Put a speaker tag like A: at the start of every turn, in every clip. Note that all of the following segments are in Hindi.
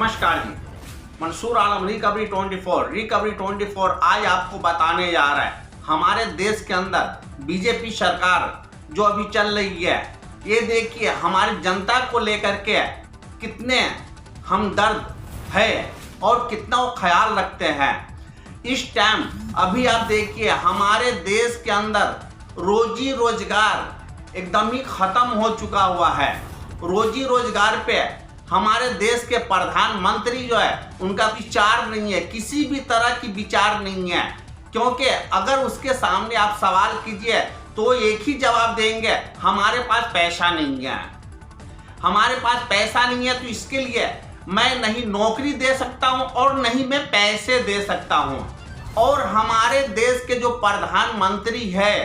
A: नमस्कार जी, मंसूर आलम रिकवरी 24 आज आपको बताने जा रहा है हमारे देश के अंदर बीजेपी सरकार जो अभी चल रही है। ये देखिए हमारी जनता को लेकर के कितने हमदर्द है और कितना वो ख्याल रखते हैं। इस टाइम अभी आप देखिए हमारे देश के अंदर रोजी रोजगार एकदम ही खत्म हो चुका हुआ है। रोजी रोजगार पे हमारे देश के प्रधानमंत्री जो है उनका विचार नहीं है, किसी भी तरह की विचार नहीं है। क्योंकि अगर उसके सामने आप सवाल कीजिए तो एक ही जवाब देंगे, हमारे पास पैसा नहीं है। हमारे पास पैसा नहीं है तो इसके लिए मैं नहीं नौकरी दे सकता हूं और नहीं मैं पैसे दे सकता हूं। और हमारे देश के जो प्रधानमंत्री है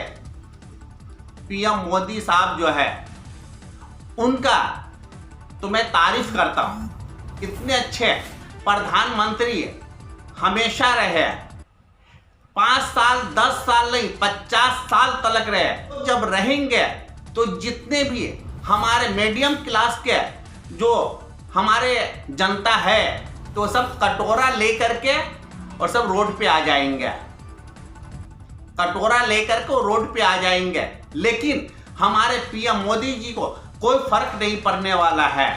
A: पीएम मोदी साहब जो है उनका तो मैं तारीफ करता हूं। इतने अच्छे प्रधानमंत्री हमेशा रहे, 5 साल 10 साल नहीं 50 साल तक रहे। तो जब रहेंगे तो जितने भी हमारे मीडियम क्लास के जो हमारे जनता है तो सब कटोरा लेकर के और सब रोड पे आ जाएंगे, कटोरा लेकर के रोड पे आ जाएंगे। लेकिन हमारे पीएम मोदी जी को कोई फर्क नहीं पड़ने वाला है,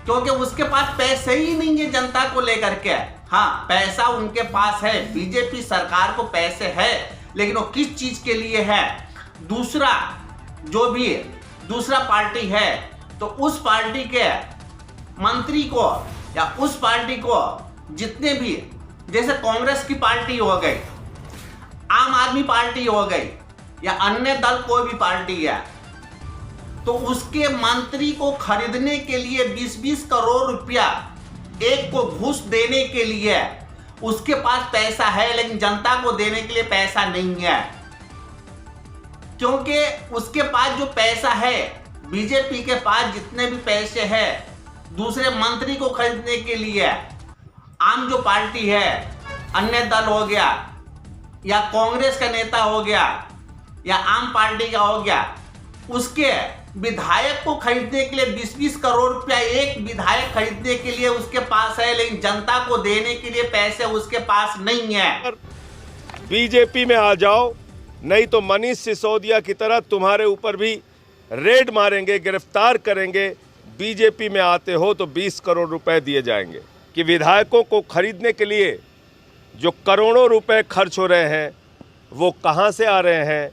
A: क्योंकि उसके पास पैसे ही नहीं है जनता को लेकर के। हाँ, पैसा उनके पास है, बीजेपी सरकार को पैसे है, लेकिन वो किस चीज के लिए है। दूसरा जो भी दूसरा पार्टी है तो उस पार्टी के मंत्री को या उस पार्टी को जितने भी, जैसे कांग्रेस की पार्टी हो गई, आम आदमी पार्टी हो गई या अन्य दल कोई भी पार्टी है, तो उसके मंत्री को खरीदने के लिए 20-20 करोड़ रुपया एक को घूस देने के लिए उसके पास पैसा है, लेकिन जनता को देने के लिए पैसा नहीं है। क्योंकि उसके पास जो पैसा है, बीजेपी के पास जितने भी पैसे हैं दूसरे मंत्री को खरीदने के लिए, आम जो पार्टी है, अन्य दल हो गया या कांग्रेस का नेता हो गया या आम पार्टी का हो गया, उसके विधायक को खरीदने के लिए 20-20 करोड़ रुपया एक विधायक खरीदने के लिए उसके पास है, लेकिन जनता को देने के लिए पैसे उसके पास नहीं है।
B: बीजेपी में आ जाओ, नहीं तो मनीष सिसोदिया की तरह तुम्हारे ऊपर भी रेड मारेंगे, गिरफ्तार करेंगे। बीजेपी में आते हो तो 20 करोड़ रुपए दिए जाएंगे। कि विधायकों को खरीदने के लिए जो करोड़ों रुपए खर्च हो रहे हैं वो कहां से आ रहे हैं,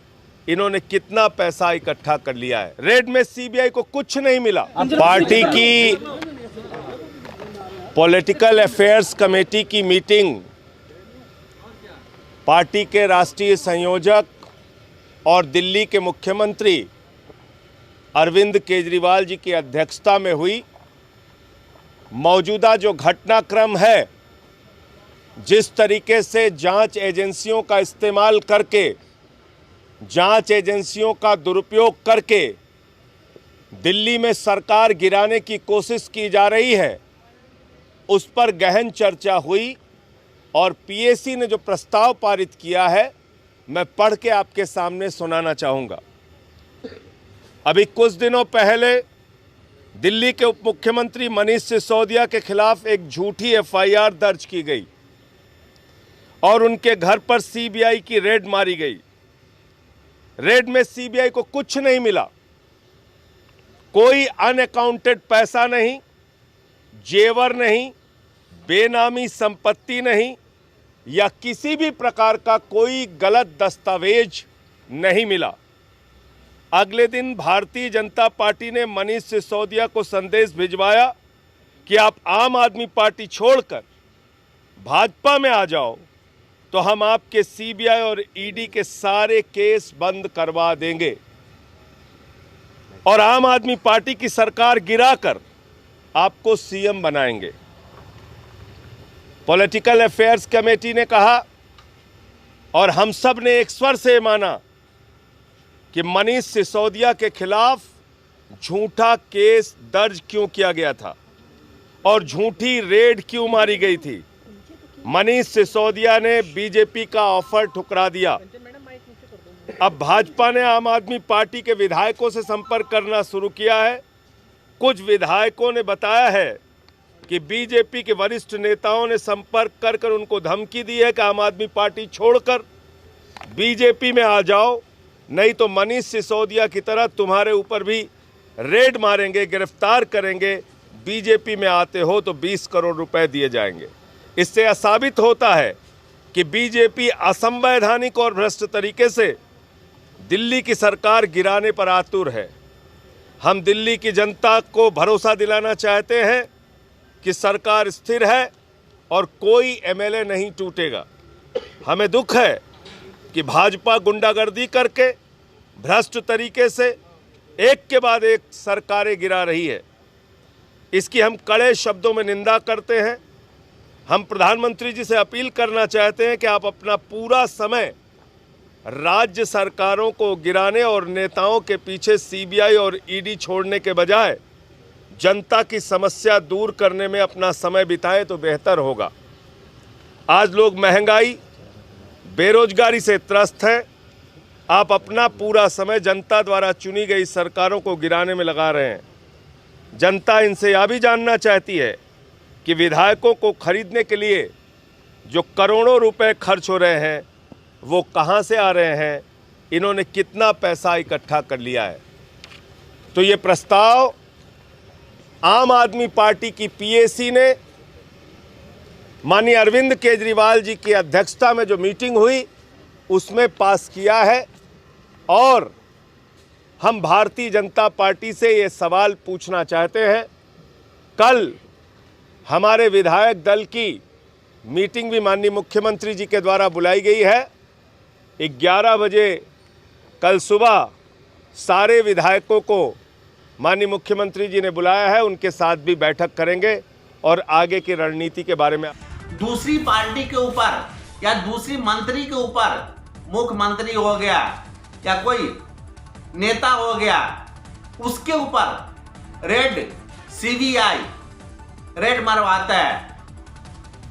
B: इन्होंने कितना पैसा इकट्ठा कर लिया है। रेड में सीबीआई को कुछ नहीं मिला। पार्टी की पॉलिटिकल अफेयर्स कमेटी की मीटिंग पार्टी के राष्ट्रीय संयोजक और दिल्ली के मुख्यमंत्री अरविंद केजरीवाल जी की अध्यक्षता में हुई। मौजूदा जो घटनाक्रम है, जिस तरीके से जांच एजेंसियों का इस्तेमाल करके, जांच एजेंसियों का दुरुपयोग करके दिल्ली में सरकार गिराने की कोशिश की जा रही है, उस पर गहन चर्चा हुई और पीएसी ने जो प्रस्ताव पारित किया है मैं पढ़ के आपके सामने सुनाना चाहूँगा। अभी कुछ दिनों पहले दिल्ली के उप मुख्यमंत्री मनीष सिसोदिया के खिलाफ एक झूठी एफआईआर दर्ज की गई और उनके घर पर सीबीआई की रेड मारी गई। रेड में सीबीआई को कुछ नहीं मिला, कोई अनअकाउंटेड पैसा नहीं, जेवर नहीं, बेनामी संपत्ति नहीं या किसी भी प्रकार का कोई गलत दस्तावेज नहीं मिला। अगले दिन भारतीय जनता पार्टी ने मनीष सिसोदिया को संदेश भिजवाया कि आप आम आदमी पार्टी छोड़कर भाजपा में आ जाओ तो हम आपके सीबीआई और ईडी के सारे केस बंद करवा देंगे और आम आदमी पार्टी की सरकार गिराकर आपको सीएम बनाएंगे। पॉलिटिकल अफेयर्स कमेटी ने कहा और हम सब ने एक स्वर से माना कि मनीष सिसोदिया के खिलाफ झूठा केस दर्ज क्यों किया गया था और झूठी रेड क्यों मारी गई थी। मनीष सिसोदिया ने बीजेपी का ऑफर ठुकरा दिया। अब भाजपा ने आम आदमी पार्टी के विधायकों से संपर्क करना शुरू किया है। कुछ विधायकों ने बताया है कि बीजेपी के वरिष्ठ नेताओं ने संपर्क कर उनको धमकी दी है कि आम आदमी पार्टी छोड़कर बीजेपी में आ जाओ, नहीं तो मनीष सिसोदिया की तरह तुम्हारे ऊपर भी रेड मारेंगे, गिरफ्तार करेंगे। बीजेपी में आते हो तो 20 करोड़ रुपए दिए जाएंगे। इससे यह साबित होता है कि बीजेपी असंवैधानिक और भ्रष्ट तरीके से दिल्ली की सरकार गिराने पर आतुर है। हम दिल्ली की जनता को भरोसा दिलाना चाहते हैं कि सरकार स्थिर है और कोई एमएलए नहीं टूटेगा। हमें दुख है कि भाजपा गुंडागर्दी करके भ्रष्ट तरीके से एक के बाद एक सरकारें गिरा रही है। इसकी हम कड़े शब्दों में निंदा करते हैं। हम प्रधानमंत्री जी से अपील करना चाहते हैं कि आप अपना पूरा समय राज्य सरकारों को गिराने और नेताओं के पीछे सीबीआई और ईडी छोड़ने के बजाय जनता की समस्या दूर करने में अपना समय बिताएं तो बेहतर होगा। आज लोग महंगाई, बेरोजगारी से त्रस्त हैं। आप अपना पूरा समय जनता द्वारा चुनी गई सरकारों को गिराने में लगा रहे हैं। जनता इनसे यह भी जानना चाहती है कि विधायकों को खरीदने के लिए जो करोड़ों रुपए खर्च हो रहे हैं वो कहां से आ रहे हैं, इन्होंने कितना पैसा इकट्ठा कर लिया है। तो ये प्रस्ताव आम आदमी पार्टी की पीएसी ने माननीय अरविंद केजरीवाल जी की अध्यक्षता में जो मीटिंग हुई उसमें पास किया है। और हम भारतीय जनता पार्टी से ये सवाल पूछना चाहते हैं, कल हमारे विधायक दल की मीटिंग भी माननीय मुख्यमंत्री जी के द्वारा बुलाई गई है। 11 बजे कल सुबह सारे विधायकों को माननीय मुख्यमंत्री जी ने बुलाया है, उनके साथ भी बैठक करेंगे और आगे की रणनीति के बारे में।
A: दूसरी पार्टी के ऊपर या दूसरी मंत्री के ऊपर, मुख्यमंत्री हो गया या कोई नेता हो गया, उसके ऊपर रेड सीबीआई रेड मरवाता है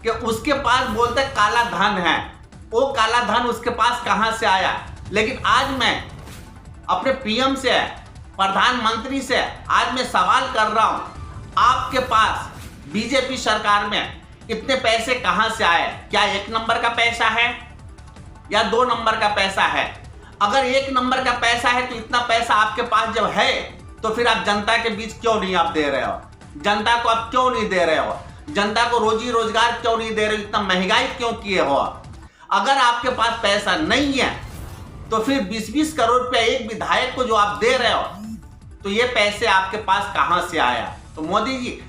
A: कि उसके पास बोलते काला धन है। वो काला धन उसके पास कहां से आया? लेकिन आज मैं अपने पीएम से, प्रधानमंत्री से आज मैं सवाल कर रहा हूं, आपके पास बीजेपी सरकार में इतने पैसे कहां से आए? क्या 1 नंबर का पैसा है या 2 नंबर का पैसा है? अगर 1 नंबर का पैसा है तो इतना पैसा आपके पास जब है तो फिर आप जनता के बीच क्यों नहीं आप दे रहे हो? जनता को आप क्यों नहीं दे रहे हो? जनता को रोजी रोजगार क्यों नहीं दे रहे हो? इतना महंगाई क्यों किए हो? अगर आपके पास पैसा नहीं है तो फिर 20-20 करोड़ रुपया एक विधायक को जो आप दे रहे हो, तो ये पैसे आपके पास कहां से आया? तो मोदी जी,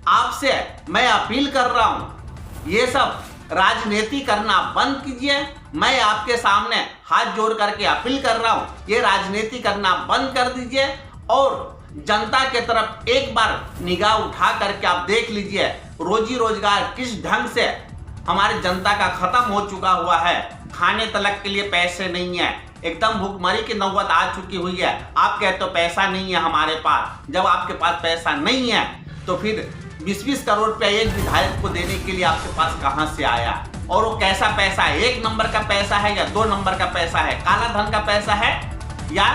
A: आपसे मैं अपील कर रहा हूं, ये सब राजनीति करना बंद कीजिए। मैं आपके सामने हाथ जोड़ करके अपील कर रहा हूं, ये राजनीति करना बंद कर दीजिए और जनता के तरफ एक बार निगाह उठा करके आप देख लीजिए रोजी रोजगार किस ढंग से हमारी जनता का खत्म हो चुका हुआ है। खाने तलक के लिए पैसे नहीं है, एकदम भूखमरी की नौबत आ चुकी हुई है। आप कहते हो पैसा नहीं है हमारे पास। जब आपके पास पैसा नहीं है तो फिर 20-20 करोड़ रुपया एक विधायक को देने के लिए आपके पास कहां से आया? और वो कैसा पैसा है? 1 नंबर का पैसा है या 2 नंबर का पैसा है? काला धन का पैसा है या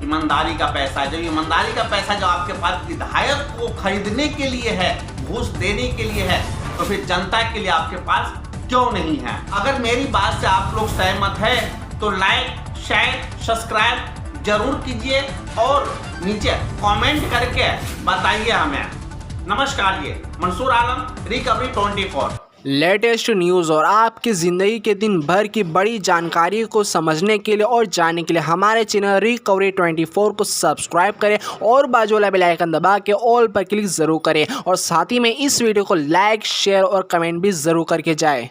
A: ईमानदारी का पैसा है? जब ईमानदारी का पैसा जो आपके पास विधायक को खरीदने के लिए है, घूस देने के लिए है, तो फिर जनता के लिए आपके पास क्यों नहीं है? अगर मेरी बात से आप लोग सहमत है तो लाइक, शेयर, सब्सक्राइब जरूर कीजिए और नीचे कमेंट करके बताइए हमें। नमस्कार, ये Mansoor Alam, recovery 24।
C: Latest news और आपकी ज़िंदगी के दिन भर की बड़ी जानकारी को समझने के लिए और जानने के लिए हमारे चैनल रिकवरी 24 को सब्सक्राइब करें और बाजू वाला बेल आइकन दबा के ऑल पर क्लिक ज़रूर करें और साथ ही में इस वीडियो को लाइक, शेयर और कमेंट भी ज़रूर करके जाएं।